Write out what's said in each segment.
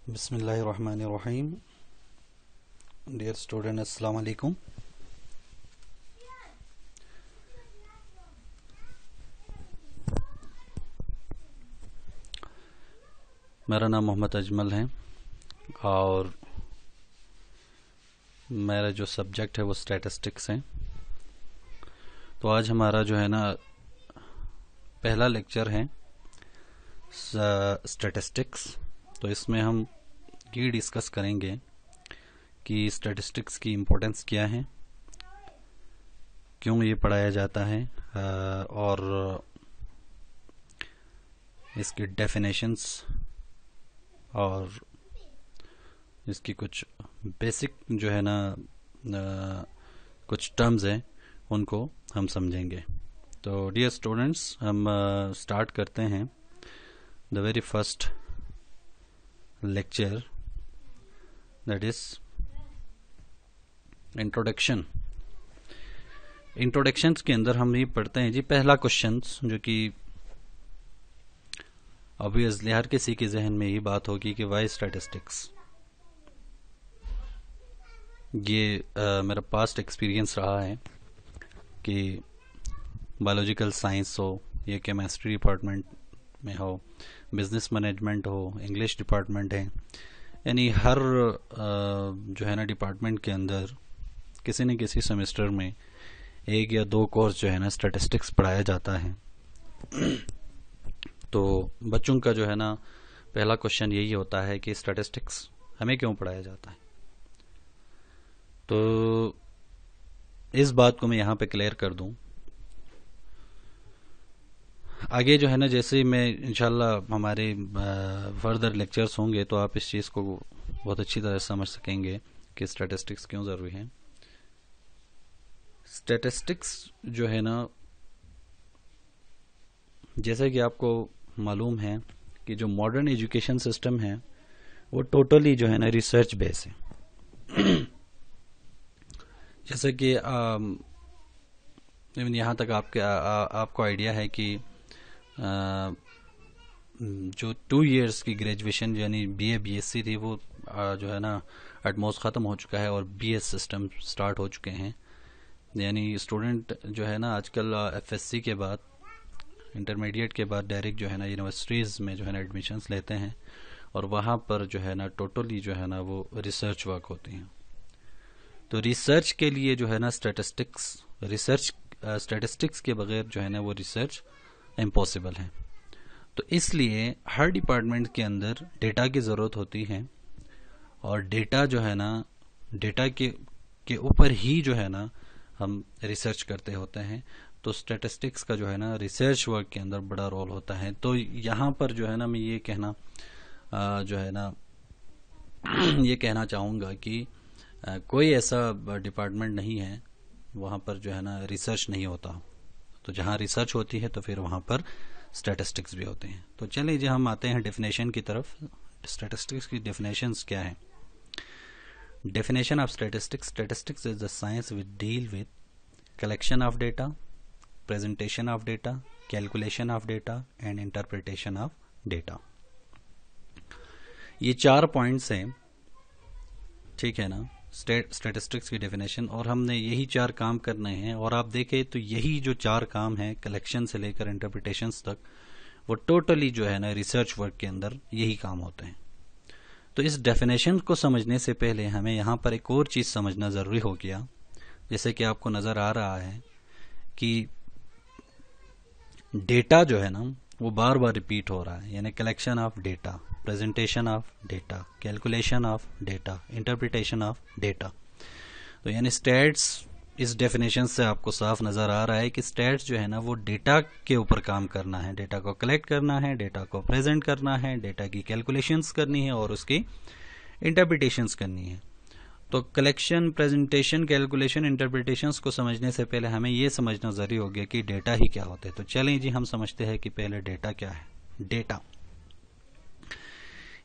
बिस्मिल्लाहिर्रहमानिर्रहीम। Dear student, अस्सलाम वालेकुम। मेरा नाम मोहम्मद अजमल है और मेरा जो सब्जेक्ट है वो स्टैटिस्टिक्स है। तो आज हमारा जो है ना पहला लेक्चर है स्टैटिस्टिक्स। तो इसमें हम ये डिस्कस करेंगे कि स्टैटिस्टिक्स की इम्पोर्टेंस क्या है, क्यों ये पढ़ाया जाता है और इसकी डेफिनेशंस और इसकी कुछ बेसिक जो है ना कुछ टर्म्स हैं उनको हम समझेंगे। तो डियर स्टूडेंट्स, हम स्टार्ट करते हैं the very first lecture, that is introduction. Introductions के अंदर हम ये पढ़ते हैं जी पहला क्वेश्चन, जो कि ऑब्वियसली हर किसी के जहन में ये बात होगी कि वाई स्टैटिस्टिक्स। ये मेरा पास्ट एक्सपीरियंस रहा है कि बायोलॉजिकल साइंस हो या केमिस्ट्री डिपार्टमेंट में हो, बिजनेस मैनेजमेंट हो, इंग्लिश डिपार्टमेंट है, यानी हर जो है ना डिपार्टमेंट के अंदर किसी न किसी सेमेस्टर में एक या दो कोर्स जो है ना स्टैटिस्टिक्स पढ़ाया जाता है। तो बच्चों का जो है ना पहला क्वेश्चन यही होता है कि स्टैटिस्टिक्स हमें क्यों पढ़ाया जाता है। तो इस बात को मैं यहाँ पे क्लियर कर दूं। आगे जो है ना जैसे मैं इंशाल्लाह हमारे फर्दर लेक्चर्स होंगे तो आप इस चीज़ को बहुत अच्छी तरह समझ सकेंगे कि स्टैटिस्टिक्स क्यों ज़रूरी है। स्टैटिस्टिक्स जो है ना, जैसे कि आपको मालूम है कि जो मॉडर्न एजुकेशन सिस्टम है वो टोटली जो है ना रिसर्च बेस है। जैसे कि यहाँ तक आपको आइडिया है कि जो 2 इयर्स की ग्रेजुएशन यानी बीए बीएससी थी वो जो है ना एटमोस्ट ख़त्म हो चुका है और बीएस सिस्टम स्टार्ट हो चुके हैं। यानी स्टूडेंट जो है ना आजकल एफएससी के बाद, इंटरमीडिएट के बाद डायरेक्ट जो है ना यूनिवर्सिटीज़ में जो है ना एडमिशन्स लेते हैं और वहाँ पर जो है ना टोटली जो है ना वो रिसर्च वर्क होती हैं। तो रिसर्च के लिए जो है ना स्टैटिस्टिक्स के बगैर जो है ना वो रिसर्च इम्पॉसिबल है। तो इसलिए हर डिपार्टमेंट के अंदर डेटा की ज़रूरत होती है और डेटा जो है ना डेटा के ऊपर ही जो है ना हम रिसर्च करते होते हैं। तो स्टैटिस्टिक्स का जो है ना रिसर्च वर्क के अंदर बड़ा रोल होता है। तो यहाँ पर जो है ना मैं ये कहना जो है ना ये कहना चाहूँगा कि कोई ऐसा डिपार्टमेंट नहीं है वहाँ पर जो है ना रिसर्च नहीं होता। तो जहाँ रिसर्च होती है तो फिर वहाँ पर स्टैटिस्टिक्स भी होते हैं। तो चलिए जी हम आते हैं डेफिनेशन की तरफ। स्टैटिस्टिक्स की डेफिनेशंस क्या है? Definition of statistics: statistics is the science which deal with collection of data, presentation of data, calculation of data and interpretation of data. ये 4 पॉइंट्स हैं, ठीक है ना, स्टैटिस्टिक्स की डेफिनेशन। और हमने यही 4 काम करने हैं और आप देखें तो यही जो 4 काम हैं कलेक्शन से लेकर इंटरप्रिटेशंस तक, वो टोटली जो है ना रिसर्च वर्क के अंदर यही काम होते हैं। तो इस डेफिनेशन को समझने से पहले हमें यहाँ पर एक और चीज़ समझना ज़रूरी हो गया। जैसे कि आपको नज़र आ रहा है कि डेटा जो है ना वो बार बार रिपीट हो रहा है, यानी collection of data, presentation of data, calculation of data, interpretation of data. तो यानी स्टैट्स, इस डेफिनेशन से आपको साफ नज़र आ रहा है कि स्टैट्स जो है ना वो डेटा के ऊपर काम करना है, डेटा को कलेक्ट करना है, डेटा को प्रेजेंट करना है, डेटा की कैलकुलेशंस करनी है और उसकी इंटरप्रिटेशंस करनी है। तो कलेक्शन, प्रेजेंटेशन, कैलकुलेशन, इंटरप्रिटेशंस को समझने से पहले हमें ये समझना ज़रूरी हो गया कि डेटा ही क्या होता है। तो चलें जी हम समझते हैं कि पहले डेटा क्या है। डेटा,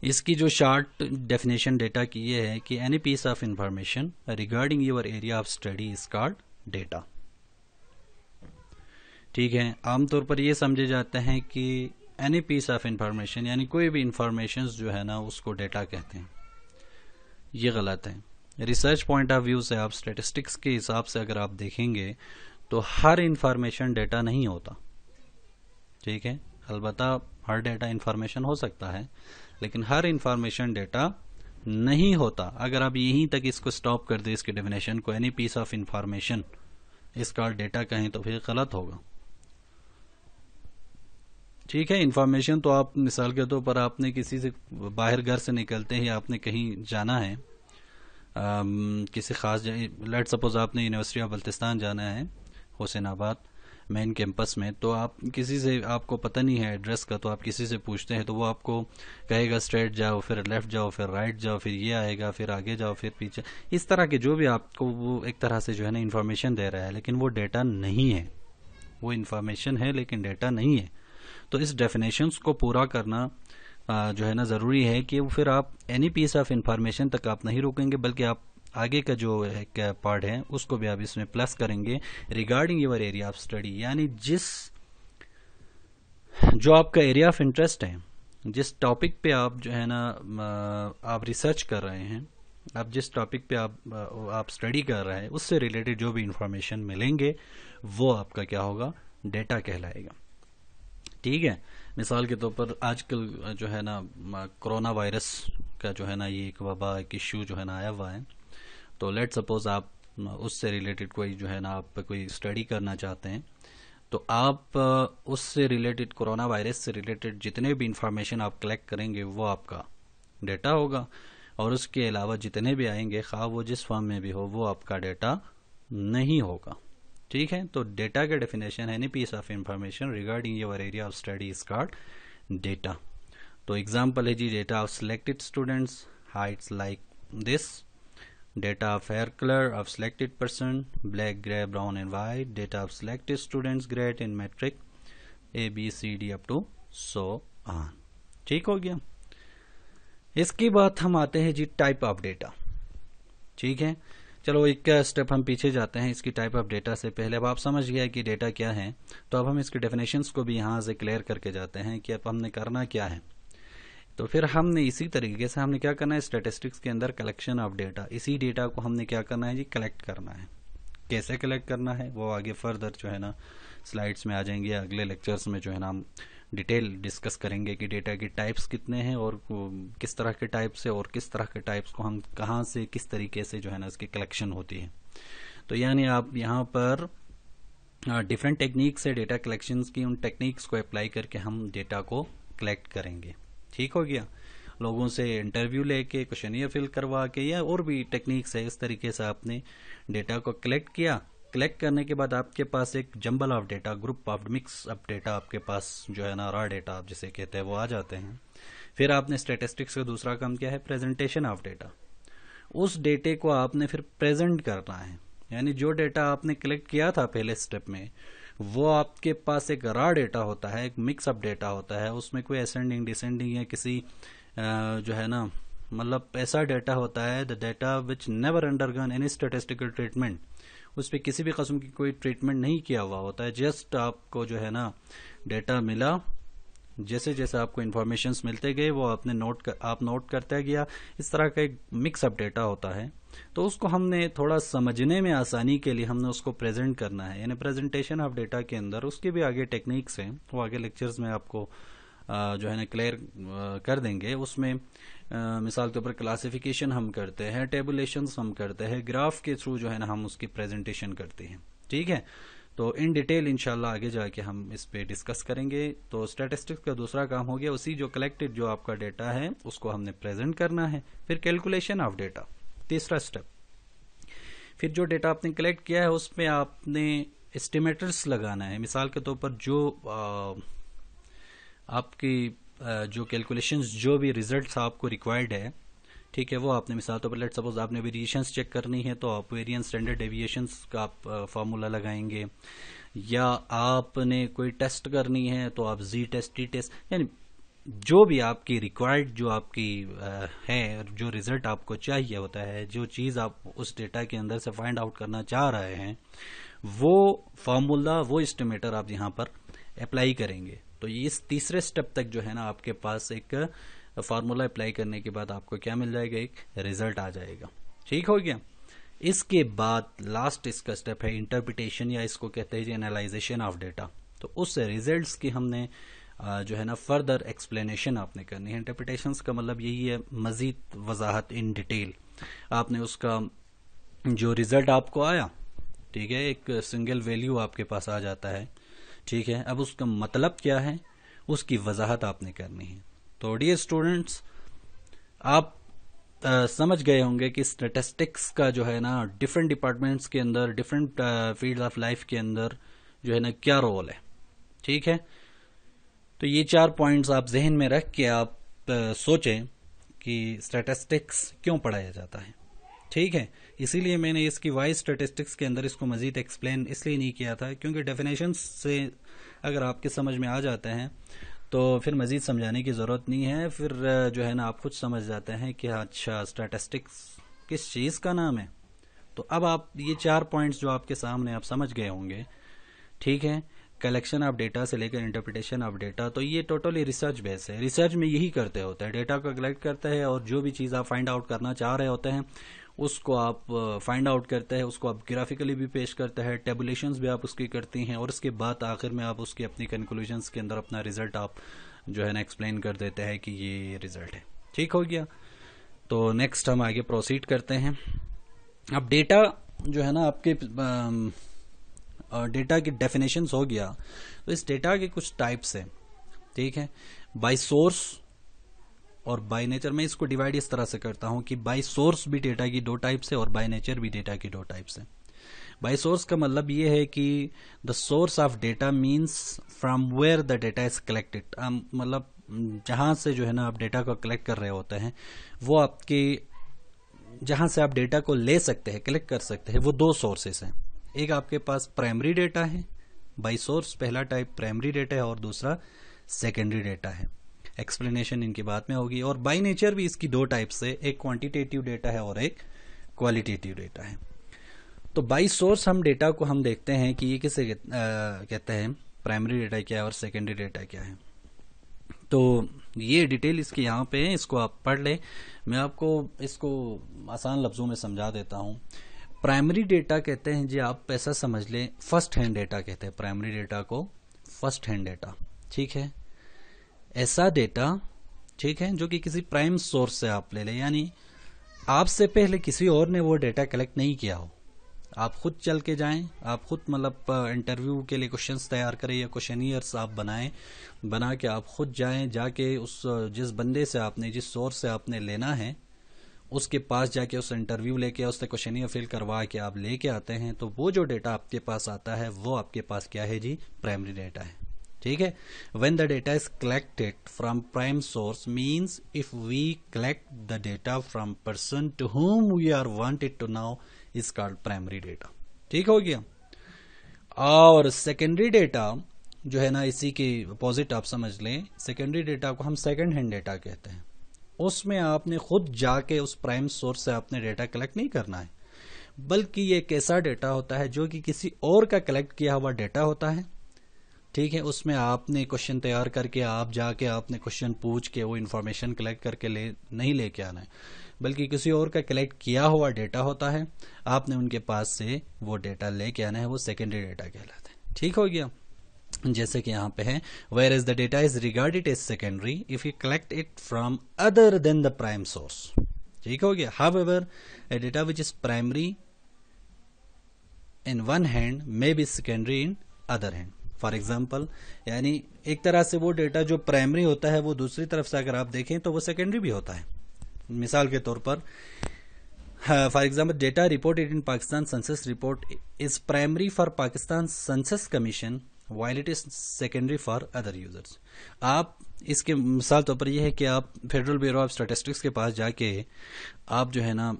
इसकी जो शॉर्ट डेफिनेशन डेटा की ये है कि any piece of information regarding your area of study is called data. ठीक है, आमतौर पर ये समझे जाते हैं कि एनी पीस ऑफ इंफॉर्मेशन, यानी कोई भी इंफॉर्मेशन जो है ना उसको डेटा कहते हैं, ये गलत है। रिसर्च पॉइंट ऑफ व्यू से आप स्टैटिस्टिक्स के हिसाब से अगर आप देखेंगे तो हर इंफॉर्मेशन डेटा नहीं होता, ठीक है। अलबत्ता हर डेटा इंफॉर्मेशन हो सकता है, लेकिन हर इंफॉर्मेशन डेटा नहीं होता। अगर आप यहीं तक इसको स्टॉप कर दे, इसकी डेफिनेशन को, एनी पीस ऑफ इंफॉर्मेशन इसका डेटा कहें तो फिर गलत होगा, ठीक है। इंफॉर्मेशन तो आप मिसाल के तौर पर आपने किसी से बाहर घर से निकलते ही आपने कहीं जाना है, किसी खास लेट सपोज आपने यूनिवर्सिटी ऑफ बल्तिस्तान जाना है हुसैनाबाद मेन कैंपस में, तो आप किसी से, आपको पता नहीं है एड्रेस का, तो आप किसी से पूछते हैं तो वो आपको कहेगा स्ट्रेट जाओ, फिर लेफ्ट जाओ, फिर राइट जाओ, फिर ये आएगा, फिर आगे जाओ, फिर पीछे, इस तरह के जो भी आपको वो एक तरह से जो है ना इन्फॉर्मेशन दे रहा है, लेकिन वो डेटा नहीं है। वो इन्फॉर्मेशन है लेकिन डेटा नहीं है। तो इस डेफिनेशंस को पूरा करना जो है ना ज़रूरी है कि फिर आप एनी पीस ऑफ इंफॉर्मेशन तक आप नहीं रुकेंगे, बल्कि आप आगे का जो एक पार्ट है उसको भी आप इसमें प्लस करेंगे regarding your area of study, यानी जो आपका एरिया ऑफ इंटरेस्ट है, जिस टॉपिक पे आप जो है ना आप रिसर्च कर रहे हैं, आप जिस टॉपिक पे आप स्टडी कर रहे हैं, उससे रिलेटेड जो भी इंफॉर्मेशन मिलेंगे वो आपका क्या होगा, डेटा कहलाएगा, ठीक है। मिसाल के तौर पर आजकल जो है ना कोरोना वायरस का जो है ना ये एक वबा, एक इश्यू जो है ना आया हुआ है, तो लेट सपोज आप उससे रिलेटेड कोई जो है ना आप कोई स्टडी करना चाहते हैं, तो आप उससे रिलेटेड, कोरोना वायरस से रिलेटेड जितने भी इंफॉर्मेशन आप कलेक्ट करेंगे वो आपका डेटा होगा, और उसके अलावा जितने भी आएंगे खा वो जिस फॉर्म में भी हो वो आपका डेटा नहीं होगा, ठीक है। तो डेटा का डेफिनेशन है any piece of information regarding your area of study is called data. तो एग्जांपल है जी, data of selected students heights like this, data of hair color of selected person black, gray, brown and white, data of selected students grade in metric A B C D up to so on, ठीक हो गया। इसके बाद हम आते हैं जी type of data, ठीक है। चलो एक स्टेप हम पीछे जाते हैं इसकी टाइप ऑफ डेटा से पहले। अब आप समझ गया कि डेटा क्या है, तो अब हम इसके डेफिनेशंस को भी यहाँ से क्लियर करके जाते हैं कि अब हमने करना क्या है। तो फिर हमने इसी तरीके से हमने क्या करना है, स्टैटिस्टिक्स के अंदर कलेक्शन ऑफ डेटा, इसी डेटा को हमने क्या करना है जी, कलेक्ट करना है। कैसे कलेक्ट करना है वो आगे फर्दर जो है ना स्लाइड्स में आ जाएंगे, अगले लेक्चर्स में जो है ना हम डिटेल डिस्कस करेंगे कि डेटा की टाइप्स कितने हैं और किस तरह के टाइप्स है और किस तरह के टाइप्स को हम कहाँ से किस तरीके से जो है ना इसकी कलेक्शन होती है। तो यानी आप यहाँ पर डिफरेंट टेक्निक्स है डेटा कलेक्शन की, उन टेक्निक्स को अप्लाई करके हम डेटा को कलेक्ट करेंगे, ठीक हो गया। लोगों से इंटरव्यू लेके, क्वेश्चनियर फिल करवा के, या और भी टेक्निक्स है, इस तरीके से आपने डेटा को कलेक्ट किया। कलेक्ट करने के बाद आपके पास एक jumble of data, group of mix of data आपके पास जो है ना रॉ डेटा आप जिसे कहते हैं वो आ जाते हैं। फिर आपने स्टैटिस्टिक्स का दूसरा काम क्या है, प्रेजेंटेशन ऑफ डेटा। उस डेटे को आपने फिर प्रेजेंट करना है, यानी जो डेटा आपने कलेक्ट किया था पहले स्टेप में वो आपके पास एक रॉ डेटा होता है, एक मिक्स अप डेटा होता है, उसमें कोई असेंडिंग डिसेंडिंग या किसी जो है ना मतलब ऐसा डेटा होता है, the data which never undergone any statistical treatment, उस पर किसी भी किस्म की कोई ट्रीटमेंट नहीं किया हुआ होता है। जस्ट आपको जो है ना डेटा मिला, जैसे जैसे आपको इन्फॉर्मेशन मिलते गए वो आपने आप नोट करते गया, इस तरह का एक मिक्स अप डेटा होता है। तो उसको हमने थोड़ा समझने में आसानी के लिए हमने उसको प्रेजेंट करना है, यानी प्रेजेंटेशन ऑफ डेटा के अंदर उसके भी आगे टेक्निक्स हैं, वो आगे लेक्चर्स में आपको जो है ना क्लियर कर देंगे। उसमें मिसाल के ऊपर क्लासिफिकेशन हम करते हैं, टेबुलेशंस हम करते हैं, ग्राफ के थ्रू जो है ना हम उसकी प्रेजेंटेशन करते हैं, ठीक है। तो इन डिटेल इंशाल्लाह आगे जाके हम इस पे डिस्कस करेंगे। तो स्टैटिस्टिक्स का दूसरा काम हो गया, उसी जो कलेक्टेड जो आपका डेटा है उसको हमने प्रेजेंट करना है। फिर कैलकुलेशन ऑफ डेटा, तीसरा स्टेप। फिर जो डेटा आपने कलेक्ट किया है उसमें आपने एस्टिमेटर्स लगाना है। मिसाल के तौर पर जो आपकी जो कैलकुलेशंस, जो भी रिजल्ट्स आपको रिक्वायर्ड है, ठीक है, वो आपने मिसाल तौर पर लेट सपोज आपने वेरिएशंस चेक करनी है तो आप वेरिएंस स्टैंडर्ड डेविएशंस का आप फार्मूला लगाएंगे, या आपने कोई टेस्ट करनी है तो आप जी टेस्ट, टी टेस्ट, यानी जो भी आपकी रिक्वायर्ड जो आपकी है, जो रिजल्ट आपको चाहिए होता है, जो चीज आप उस डेटा के अंदर से फाइंड आउट करना चाह रहे हैं, वो फार्मूला, वो एस्टिमेटर आप यहाँ पर अप्लाई करेंगे। तो इस तीसरे स्टेप तक जो है ना आपके पास एक फार्मूला अप्लाई करने के बाद आपको क्या मिल जाएगा, एक रिजल्ट आ जाएगा। ठीक हो गया। इसके बाद लास्ट इसका स्टेप है इंटरप्रिटेशन, या इसको कहते हैं जी एनालाइजेशन ऑफ डेटा। तो उस रिजल्ट्स की हमने जो है ना फर्दर एक्सप्लेनेशन आपने करनी है। इंटरप्रिटेशन का मतलब यही है मजीद वजाहत इन डिटेल। आपने उसका जो रिजल्ट आपको आया, ठीक है, एक सिंगल वैल्यू आपके पास आ जाता है, ठीक है, अब उसका मतलब क्या है उसकी वजाहत आपने करनी है। तो डियर स्टूडेंट्स, आप समझ गए होंगे कि स्टैटिस्टिक्स का जो है ना डिफरेंट डिपार्टमेंट्स के अंदर, डिफरेंट फील्ड ऑफ लाइफ के अंदर जो है ना क्या रोल है। ठीक है, तो ये 4 पॉइंट्स आप जहन में रख के आप सोचें कि स्टैटिस्टिक्स क्यों पढ़ाया जाता है। ठीक है, इसीलिए मैंने इसकी वाइज स्टैटिस्टिक्स के अंदर इसको मजीद एक्सप्लेन इसलिए नहीं किया था क्योंकि डेफिनेशन से अगर आपके समझ में आ जाते हैं तो फिर मजीद समझाने की ज़रूरत नहीं है। फिर जो है ना आप खुद समझ जाते हैं कि अच्छा स्टैटिस्टिक्स किस चीज़ का नाम है। तो अब आप ये 4 पॉइंट्स जो आपके सामने आप समझ गए होंगे, ठीक है, कलेक्शन ऑफ डेटा से लेकर इंटरप्रिटेशन ऑफ डेटा, तो ये टोटली रिसर्च बेस है। रिसर्च में यही करते होते हैं, डेटा को कलेक्ट करते हैं और जो भी चीज़ आप फाइंड आउट करना चाह रहे होते हैं उसको आप फाइंड आउट करते हैं, उसको आप ग्राफिकली भी पेश करते हैं, टेबुलेशंस भी आप उसकी करती हैं और उसके बाद आखिर में आप उसकी अपनी कंक्लूजन्स के अंदर अपना रिजल्ट आप जो है ना एक्सप्लेन कर देते हैं कि ये रिजल्ट है। ठीक हो गया। तो नेक्स्ट हम आगे प्रोसीड करते हैं। अब डेटा जो है ना आपके डेटा की डेफिनेशंस हो गया, तो इस डेटा के कुछ टाइप्स हैं। ठीक है, बाय सोर्स और बाय नेचर। मैं इसको डिवाइड इस तरह से करता हूं कि बाय सोर्स भी डेटा की 2 टाइप्स है और बाय नेचर भी डेटा की 2 टाइप्स है। बाय सोर्स का मतलब ये है कि the source of data means from where the data is collected. मतलब जहां से जो है ना आप डेटा को कलेक्ट कर रहे होते हैं, वो आपके जहां से आप डेटा को ले सकते हैं, कलेक्ट कर सकते हैं, वो 2 सोर्सेस हैं। एक आपके पास प्राइमरी डेटा है, बाय सोर्स पहला टाइप प्राइमरी डेटा है और दूसरा सेकेंडरी डेटा है। एक्सप्लेनेशन इनकी बाद में होगी। और बाय नेचर भी इसकी 2 टाइप्स है, एक क्वांटिटेटिव डेटा है और एक क्वालिटेटिव डेटा है। तो बाय सोर्स हम डेटा को हम देखते हैं कि ये किसे कहते हैं, प्राइमरी डेटा क्या है और सेकेंडरी डेटा क्या है। तो ये डिटेल इसकी यहाँ पे है, इसको आप पढ़ ले। मैं आपको इसको आसान लफ्जों में समझा देता हूँ। प्राइमरी डेटा कहते हैं जी, आप ऐसा समझ लें, फर्स्ट हैंड डेटा कहते हैं प्राइमरी डेटा को, फर्स्ट हैंड डेटा। ठीक है, ऐसा डेटा, ठीक है, जो कि किसी प्राइम सोर्स से आप ले लें, यानी आपसे पहले किसी और ने वो डेटा कलेक्ट नहीं किया हो। आप खुद चल के जाएं, आप खुद मतलब इंटरव्यू के लिए क्वेश्चंस तैयार करें या क्वेश्चनियर्स आप बनाएं, बना के आप खुद जाएं, जाके उस जिस बंदे से आपने, जिस सोर्स से आपने लेना है, उसके पास जाके उस इंटरव्यू लेके उससे क्वेश्चनियर फिल करवा के आप लेके आते हैं, तो वो जो डेटा आपके पास आता है वो आपके पास क्या है जी, प्राइमरी डेटा है। ठीक है, when the data is collected from prime source means if we collect the data from person to whom we are wanted to now is called primary data. ठीक हो गया। और सेकेंडरी डेटा जो है ना, इसी के अपोजिट आप समझ लें, सेकेंडरी डेटा को हम सेकेंड हैंड डेटा कहते हैं। उसमें आपने खुद जाके उस प्राइम सोर्स से आपने डेटा कलेक्ट नहीं करना है, बल्कि ये एक ऐसा डेटा होता है जो कि किसी और का कलेक्ट किया हुआ डेटा होता है। ठीक है, उसमें आपने क्वेश्चन तैयार करके आप जाके आपने क्वेश्चन पूछ के वो इन्फॉर्मेशन कलेक्ट करके नहीं लेके आना है, बल्कि किसी और का कलेक्ट किया हुआ डेटा होता है, आपने उनके पास से वो डेटा लेके आना है, वो सेकेंडरी डेटा कहलाता है। ठीक हो गया। जैसे कि यहाँ पे है, where is the data is regarded as secondary if you collect it from other than the prime source. ठीक हो गया। However a data which is primary in one hand may be secondary in other hand. For example, यानी एक तरह से वो data जो primary होता है वो दूसरी तरफ से अगर आप देखें तो वो सेकेंडरी भी होता है। मिसाल के तौर पर, for example, data reported in Pakistan census report is primary for Pakistan census commission while it is secondary for other users। आप इसके मिसाल तौर पर यह है कि आप फेडरल ब्यूरो ऑफ स्टैटिस्टिक्स के पास जाके आप जो है ना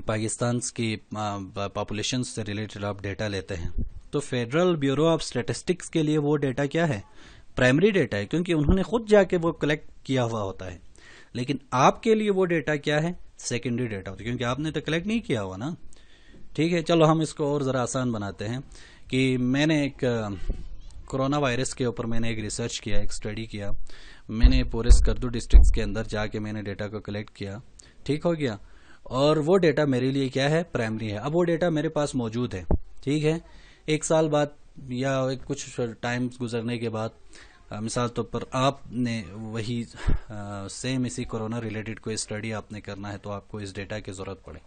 पाकिस्तान की पॉपुलेशन से रिलेटेड आप डेटा लेते हैं, तो फेडरल ब्यूरो ऑफ स्टैटिस्टिक्स के लिए वो डेटा क्या है, प्राइमरी डेटा है, क्योंकि उन्होंने खुद जाके वो कलेक्ट किया हुआ होता है। लेकिन आपके लिए वो डेटा क्या है, सेकेंडरी डेटा होता है, क्योंकि आपने तो कलेक्ट नहीं किया हुआ ना। ठीक है, चलो हम इसको और जरा आसान बनाते हैं कि मैंने एक कोरोना वायरस के ऊपर मैंने एक रिसर्च किया, एक स्टडी किया। मैंने पूरे स्कर्दू डिस्ट्रिक्ट के अंदर जाके मैंने डेटा को कलेक्ट किया, ठीक हो गया। और वो डेटा मेरे लिए क्या है, प्राइमरी है। अब वो डेटा मेरे पास मौजूद है, ठीक है। एक साल बाद या कुछ टाइम गुजरने के बाद मिसाल तौर पर आपने वही सेम इसी कोरोना रिलेटेड कोई स्टडी आपने करना है, तो आपको इस डेटा की जरूरत पड़े,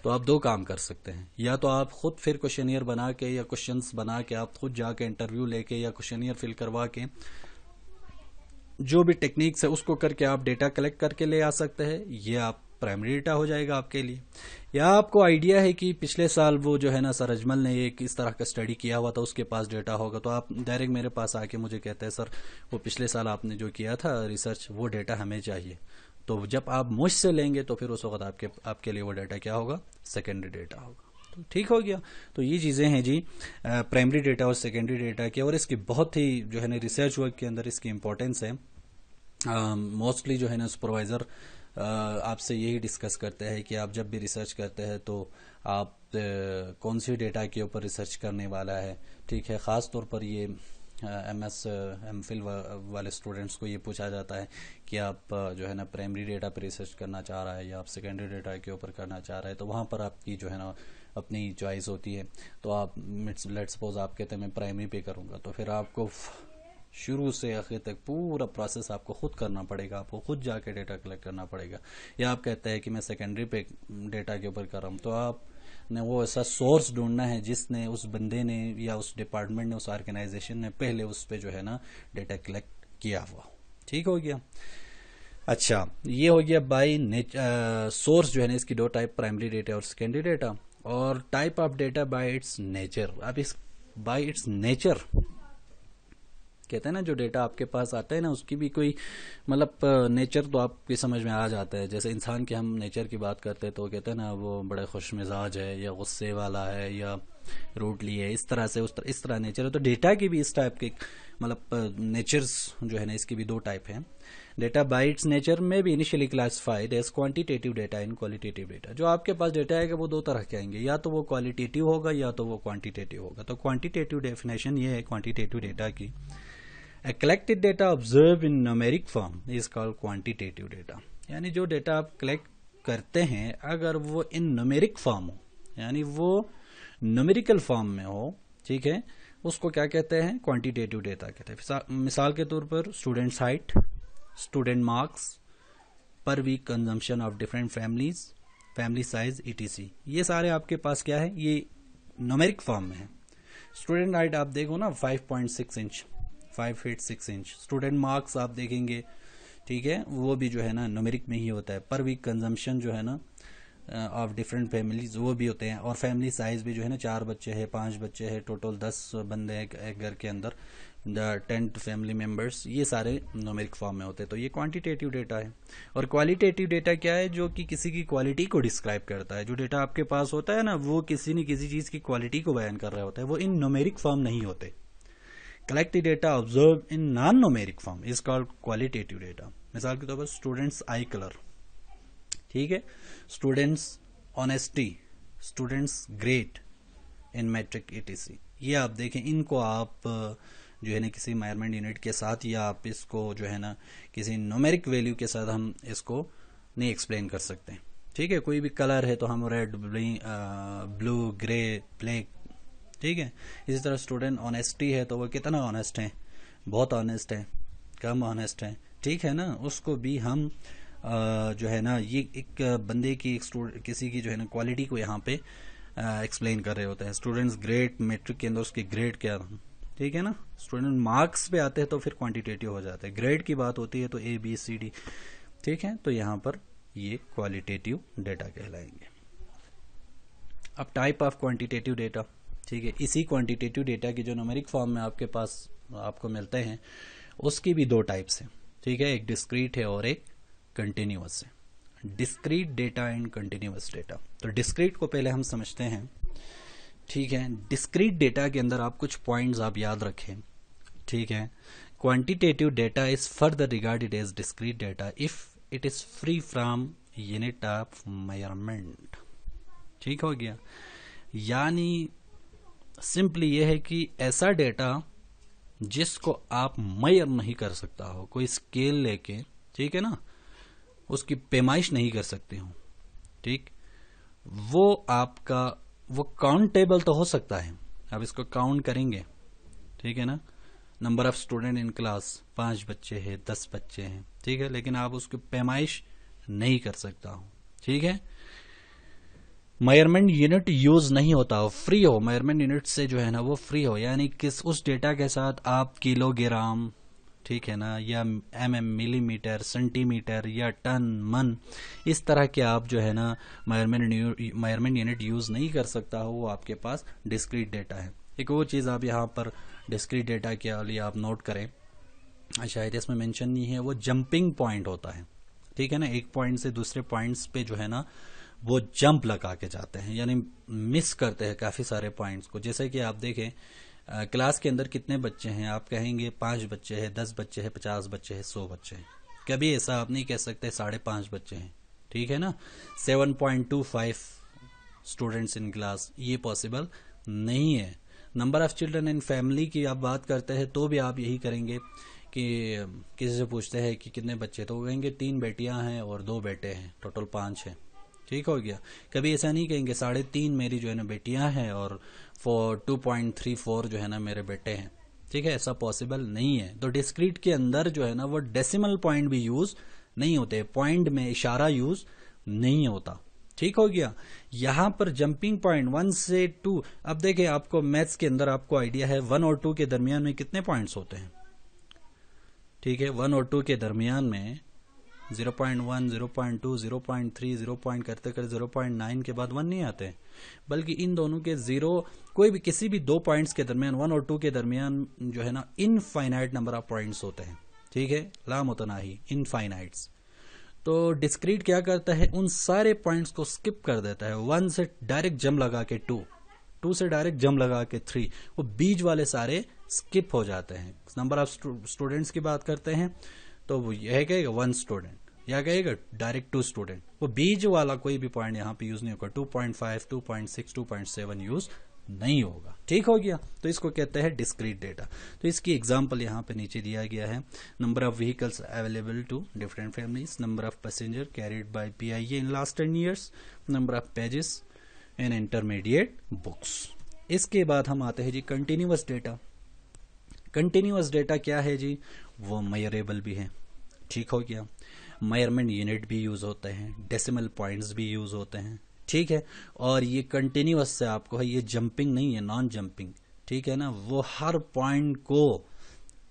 तो आप दो काम कर सकते हैं। या तो आप खुद फिर क्वेश्चनियर बना के या क्वेश्चंस बना के आप खुद जाके इंटरव्यू लेके या क्वेश्चनियर फिल करवा के जो भी टेक्निक्स है उसको करके आप डेटा कलेक्ट करके ले आ सकते हैं। ये आप प्राइमरी डेटा हो जाएगा आपके लिए। या आपको आइडिया है कि पिछले साल वो जो है ना सर अजमल ने एक इस तरह का स्टडी किया हुआ था, उसके पास डेटा होगा, तो आप डायरेक्ट मेरे पास आके मुझे कहते हैं सर वो पिछले साल आपने जो किया था रिसर्च वो डेटा हमें चाहिए। तो जब आप मुझसे लेंगे तो फिर उस वक्त आपके लिए वो डाटा क्या होगा, सेकेंडरी डेटा होगा। तो ठीक हो गया। तो ये चीजें हैं जी प्राइमरी डेटा और सेकेंडरी डेटा की, और इसकी बहुत ही जो है ना रिसर्च वर्क के अंदर इसकी इंपॉर्टेंस है। मोस्टली जो है ना सुपरवाइजर आपसे यही डिस्कस करते हैं कि आप जब भी रिसर्च करते हैं तो आप कौन सी डेटा के ऊपर रिसर्च करने वाला है, ठीक है। खास तौर पर ये MPhil वाले स्टूडेंट्स को ये पूछा जाता है कि आप जो है ना प्राइमरी डेटा पे रिसर्च करना चाह रहा है या आप सेकेंडरी डेटा के ऊपर करना चाह रहा है, तो वहाँ पर आपकी जो है ना अपनी चॉइस होती है। तो आप लेट्स सपोज आप कहते हैं मैं प्राइमरी पे करूँगा, तो फिर आपको शुरू से आखिर तक पूरा प्रोसेस आपको खुद करना पड़ेगा, आपको खुद जाके डेटा कलेक्ट करना पड़ेगा। या आप कहते हैं कि मैं सेकेंडरी पे डेटा के ऊपर कर रहा हूँ, तो आपने वो ऐसा सोर्स ढूंढना है जिसने उस बंदे ने या उस डिपार्टमेंट ने उस ऑर्गेनाइजेशन ने पहले उस पे जो है ना डेटा कलेक्ट किया हुआ। ठीक हो गया। अच्छा, ये हो गया बाय सोर्स जो है ना इसकी दो टाइप, प्राइमरी डेटा और सेकेंडरी डेटा। और type of data bye it's nature. अब इस बाय इट्स नेचर कहते हैं ना, जो डेटा आपके पास आता है ना उसकी भी कोई मतलब नेचर तो आपकी समझ में आ जाता है। जैसे इंसान के हम नेचर की बात करते हैं तो कहते हैं ना वो बड़े खुश मिजाज है या गुस्से वाला है या रूटली है, इस तरह से इस तरह नेचर है। तो डेटा की भी इस टाइप के मतलब नेचर्स जो है ना इसकी भी दो टाइप है। डेटा बाय इट्स नेचर में भी initially classified as quantitative data and qualitative data. जो आपके पास डेटा आएगा वो दो तरह के आएंगे, या तो वो क्वालिटेटिव होगा या तो वो क्वांटिटेटिव होगा। तो क्वांटिटेटिव डेफिनेशन ये है क्वांटिटेटिव डेटा की, A collected data observed in numeric form is called quantitative data। यानी जो डेटा आप कलेक्ट करते हैं अगर वो इन न्यूमेरिक फॉर्म हो, यानी वो न्यूमेरिकल फॉर्म में हो, ठीक है, उसको क्या कहते हैं, क्वांटिटेटिव डेटा कहते हैं। मिसाल के तौर पर students height, student marks, per week consumption of different families, family size etc। ये सारे आपके पास क्या है, ये न्यूमेरिक फॉर्म में है। स्टूडेंट हाइट आप देखो ना 5.6 inch, 5 feet 6 inch. Student marks आप देखेंगे, ठीक है, वो भी जो है ना न्यूमेरिक में ही होता है। पर वीक कंजम्पशन जो है ना ऑफ डिफरेंट फैमिलीज वो भी होते हैं। और फैमिली साइज भी जो है ना 4 बच्चे हैं, 5 बच्चे हैं, टोटल 10 बंदे हैं एक घर के अंदर, 10 फैमिली मेंबर्स, ये सारे न्यूमेरिक फॉर्म में होते हैं। तो ये क्वांटिटेटिव डेटा है। और क्वालिटेटिव डेटा क्या है, जो कि किसी की क्वालिटी को डिस्क्राइब करता है। जो डेटा आपके पास होता है ना वो किसी न किसी चीज की क्वालिटी को बयान कर रहा होता है, वो इन न्यूमेरिक फॉर्म नहीं होते। Collected data observed in non-numeric form is called qualitative data। मिसाल के तौर पर स्टूडेंट्स आई कलर, ठीक है, students honesty, students great in matric etc। ये आप देखें, इनको आप जो है ना किसी मेजरमेंट यूनिट के साथ या आप इसको जो है ना किसी न्यूमेरिक वैल्यू के साथ हम इसको नहीं एक्सप्लेन कर सकते। ठीक है, कोई भी कलर है तो हम रेड, ब्लू, ग्रे, ब्लैक, ठीक है। इसी तरह स्टूडेंट ऑनेस्टी है तो वो कितना ऑनेस्ट है, बहुत ऑनेस्ट है, कम ऑनेस्ट है, ठीक है ना। उसको भी हम जो है ना ये एक बंदे की किसी की जो है ना क्वालिटी को यहाँ पे एक्सप्लेन कर रहे होते हैं। स्टूडेंट्स ग्रेड, मैट्रिक के अंदर उसकी ग्रेड क्या, ठीक है ना। स्टूडेंट मार्क्स पे आते हैं तो फिर क्वांटिटेटिव हो जाते हैं। ग्रेड की बात होती है तो ABCD, ठीक है। तो यहाँ पर ये क्वालिटेटिव डेटा कहलाएंगे। अब टाइप ऑफ क्वांटिटेटिव डेटा, ठीक है, इसी क्वांटिटेटिव डेटा की जो न्यूमेरिक फॉर्म में आपके पास आपको मिलते हैं उसकी भी दो टाइप्स हैं, ठीक है। एक डिस्क्रीट है और एक कंटिन्यूअस है। Discrete data and continuous data. तो डिस्क्रीट को पहले हम समझते हैं, ठीक है। डिस्क्रीट डेटा के अंदर आप कुछ पॉइंट्स आप याद रखें, ठीक है। Quantitative data is further regarded as discrete data if it is free from unit of measurement. ठीक हो गया। यानी सिंपली यह है कि ऐसा डेटा जिसको आप मेजर नहीं कर सकता हो, कोई स्केल लेके, ठीक है ना, उसकी पैमाइश नहीं कर सकते हो, ठीक, वो आपका वो काउंटेबल तो हो सकता है, आप इसको काउंट करेंगे, ठीक है ना, number of student in class 5 बच्चे हैं, 10 बच्चे हैं, ठीक है, लेकिन आप उसकी पैमाइश नहीं कर सकता हो, ठीक है। मेजरमेंट यूनिट यूज नहीं होता हो, फ्री हो, मेजरमेंट यूनिट से जो है ना वो फ्री हो, यानी किस उस डेटा के साथ आप किलोग्राम, ठीक है ना, या मिलीमीटर, सेंटीमीटर या टन, मन, इस तरह के आप जो है ना मेजरमेंट यूनिट यूज नहीं कर सकता हो, वो आपके पास डिस्क्रीट डेटा है। एक वो चीज आप यहाँ पर डिस्क्रीट डेटा के लिए आप नोट करें, शायद इसमें मेंशन नहीं है, वो जंपिंग पॉइंट होता है, ठीक है ना, एक पॉइंट से दूसरे पॉइंट्स पे जो है ना वो जंप लगा के जाते हैं, यानी मिस करते हैं काफी सारे पॉइंट्स को। जैसे कि आप देखें क्लास के अंदर कितने बच्चे हैं, आप कहेंगे 5 बच्चे हैं, 10 बच्चे हैं, 50 बच्चे हैं, 100 बच्चे हैं, कभी ऐसा आप नहीं कह सकते 5.5 बच्चे हैं, ठीक है ना, 7.25 स्टूडेंट्स इन क्लास, ये पॉसिबल नहीं है। Number of children in family की आप बात करते हैं तो भी आप यही करेंगे कि किसी से पूछते हैं कि कितने बच्चे, तो कहेंगे 3 बेटियां हैं और 2 बेटे हैं, टोटल 5 हैं, ठीक हो गया। कभी ऐसा नहीं कहेंगे 3.5 मेरी जो है ना बेटियां हैं और 2.34 जो है ना मेरे बेटे हैं, ठीक है, ऐसा पॉसिबल नहीं है। तो डिस्क्रीट के अंदर जो है ना वो डेसिमल पॉइंट भी यूज नहीं होते, पॉइंट में इशारा यूज नहीं होता, ठीक हो गया। यहां पर जंपिंग पॉइंट 1 से 2, अब देखिए आपको मैथ्स के अंदर आपको आइडिया है 1 और 2 के दरमियान में कितने पॉइंट्स होते हैं, ठीक है, 1 और 2 के दरमियान में 0.1, 0.2, 0.3, 0 करते करते 0.9 के बाद 1 नहीं आते, बल्कि इन दोनों के कोई भी किसी भी 2 पॉइंट्स के दरमियान 1 और 2 के दरमियान जो है ना इनफाइनाइट नंबर ऑफ पॉइंट्स होते हैं, ठीक है, लामुतनाही, इनफाइनाइट्स। तो डिस्क्रीट क्या करता है, उन सारे पॉइंट्स को स्किप कर देता है, 1 से डायरेक्ट जम लगा के 2 से डायरेक्ट जम लगा के 3, वो बीच वाले सारे स्किप हो जाते हैं। नंबर ऑफ स्टूडेंट्स की बात करते हैं तो वो यह कहेगा 1 स्टूडेंट, या कहेगा डायरेक्ट 2 स्टूडेंट, वो बीच वाला कोई भी पॉइंट यहाँ पे यूज नहीं होगा, 2.5, 2.6, 2.7 यूज नहीं होगा, ठीक हो गया। तो इसको कहते हैं डिस्क्रीट डेटा। तो इसकी एग्जांपल यहाँ पे नीचे दिया गया है, number of vehicles available to different families, number of passenger carried by PIA in last 10 years, number of pages in intermediate books. इसके बाद हम आते हैं जी कंटिन्यूअस डेटा। कंटिन्यूअस डेटा क्या है जी, वो मेजरेबल भी है, ठीक हो गया, मेजरमेंट यूनिट भी यूज होते हैं, डेसिमल पॉइंट्स भी यूज होते हैं, ठीक है, और ये कंटिन्यूअस से आपको है, ये जंपिंग नहीं है, नॉन जंपिंग, ठीक है ना, वो हर पॉइंट को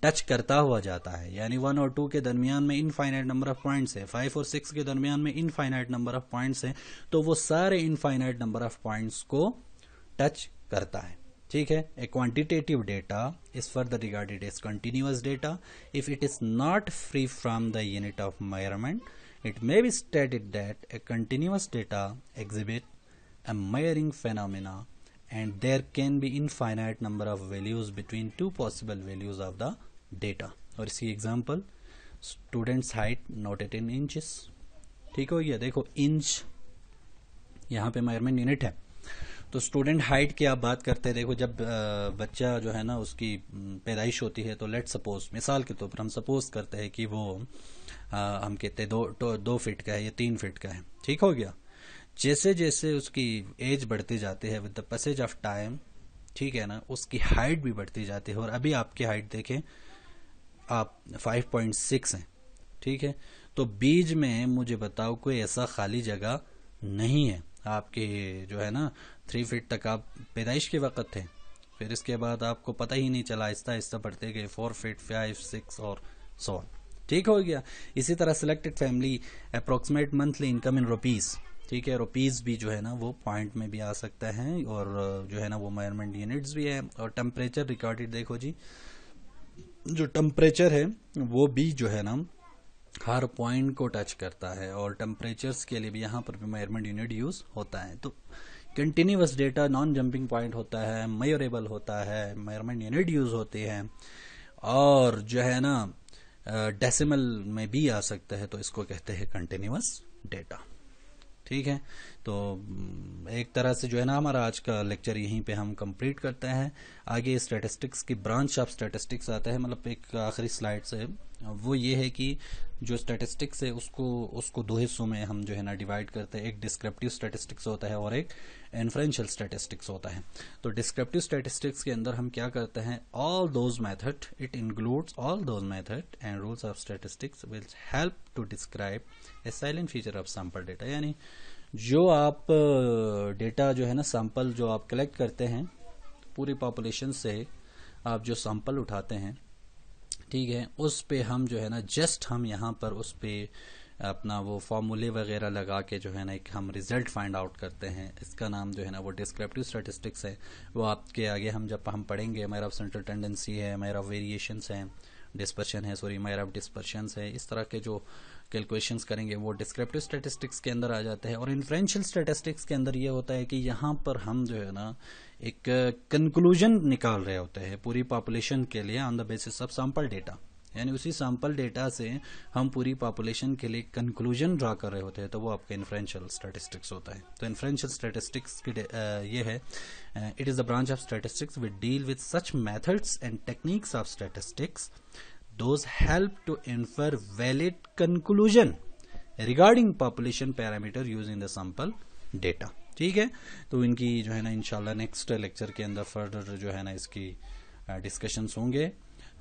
टच करता हुआ जाता है, यानी 1 और 2 के दरमियान में इनफाइनाइट नंबर ऑफ पॉइंट्स है, 5 और 6 के दरमियान में इनफाइनाइट नंबर ऑफ पॉइंट्स है, तो वो सारे इनफाइनाइट नंबर ऑफ पॉइंट्स को टच करता है, ठीक है। A quantitative data is further regarded as continuous data if it is not free from the unit of measurement. It may be stated that a continuous data exhibit a measuring phenomena and there can be infinite number of values between two possible values of the data. और इसकी example students height noted इन inches, ठीक हो गया। देखो inch यहाँ पे measurement unit है, तो स्टूडेंट हाइट की आप बात करते हैं। देखो जब बच्चा जो है ना उसकी पैदाइश होती है तो लेट सपोज मिसाल के तौर पर हम सपोज करते हैं कि वो हम कहते हैं 2 फीट का है या 3 फीट का है, ठीक हो गया। जैसे जैसे उसकी एज बढ़ती जाती है with the passage of time, ठीक है ना, उसकी हाइट भी बढ़ती जाती है। और अभी आपकी हाइट देखें आप 5.6 हैं, ठीक है, तो बीच में मुझे बताओ कोई ऐसा खाली जगह नहीं है। आपके जो है ना 3 फीट तक आप पैदाइश के वक्त थे, फिर इसके बाद आपको पता ही नहीं चला, आहिस्ता आहिस्ता बढ़ते गए 4 फीट 5, 6 और सो ऑन, ठीक हो गया। इसी तरह selected family approximate monthly income in rupees, ठीक है, रुपीज भी जो है ना वो पॉइंट में भी आ सकता है और जो है ना वो मेजरमेंट यूनिट्स भी है। और टेम्परेचर रिकॉर्डेड, देखो जी जो टेम्परेचर है वो भी जो है ना हर पॉइंट को टच करता है और टेम्परेचर्स के लिए भी यहाँ पर भी मेजरमेंट यूनिट यूज होता है। तो continuous data non jumping point होता है, मेजरेबल होता है, मेजरमेंट यूनिट यूज होती है और जो है ना डेसिमल में भी आ सकता है, तो इसको कहते हैं कंटिन्यूअस डेटा, ठीक है। तो एक तरह से जो है ना हमारा आज का लेक्चर यहीं पे हम कंप्लीट करते हैं। आगे स्टैटिस्टिक्स की ब्रांच ऑफ स्टैटिस्टिक्स आता है, मतलब एक आखिरी स्लाइड से वो ये है कि जो स्टैटिस्टिक्स है उसको दो हिस्सों में हम जो है ना डिवाइड करते हैं। एक डिस्क्रिप्टिव स्टैटिस्टिक्स होता है और एक इन्फ्रेंशियल स्टैटिस्टिक्स होता है। तो डिस्क्रिप्टिव स्टैटिस्टिक्स के अंदर हम क्या करते हैं, all those method, it includes all those method and rules of statistics will help to describe a silent feature of sample data. यानी जो आप डेटा जो है ना सैंपल जो आप कलेक्ट करते हैं पूरी पॉपुलेशन से, आप जो सैंपल उठाते हैं, ठीक है, उस पे हम जो है ना जस्ट हम यहाँ पर उस पे अपना वो फॉर्मूले वगैरह लगा के जो है ना एक हम रिजल्ट फाइंड आउट करते हैं। इसका नाम जो है ना वो डिस्क्रिप्टिव स्टैटिस्टिक्स है। वो आपके आगे हम जब हम पढ़ेंगे, मेरा ऑफ सेंट्रल टेंडेंसी है, मेरा ऑफ वेरिएशंस है, डिस्पर्शन है, सॉरी मेरा ऑफ डिस्पर्शंस है, इस तरह के जो कैलकुलेशंस करेंगे वो डिस्क्रिप्टिव स्टैटिस्टिक्स के अंदर आ जाते हैं। और इन्फ्रेंशियल स्टैटिस्टिक्स के अंदर ये होता है कि यहाँ पर हम जो है ना एक कंक्लूजन निकाल रहे होते हैं पूरी पॉपुलेशन के लिए on the basis of sample data. यानी उसी सैंपल डेटा से हम पूरी पॉपुलेशन के लिए कंक्लूजन ड्रा कर रहे होते हैं, तो वो आपका इन्फ्रेंशियल स्टैटिस्टिक्स होता है। तो इन्फ्रेंशियल स्टैटिस्टिक्स की ये है, it is the branch of statistics which deal with such methods and techniques of statistics those help to infer valid conclusion regarding population parameter using the sample data। ठीक है, तो इनकी जो है ना इंशाल्लाह नेक्स्ट लेक्चर के अंदर फर्दर जो है ना इसकी डिस्कशंस होंगे।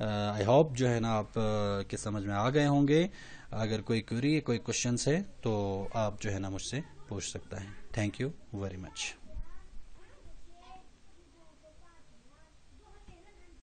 आई होप जो है ना आप के समझ में आ गए होंगे। अगर कोई क्वेरी कोई क्वेश्चंस है तो आप जो है ना मुझसे पूछ सकता है। Thank you very much.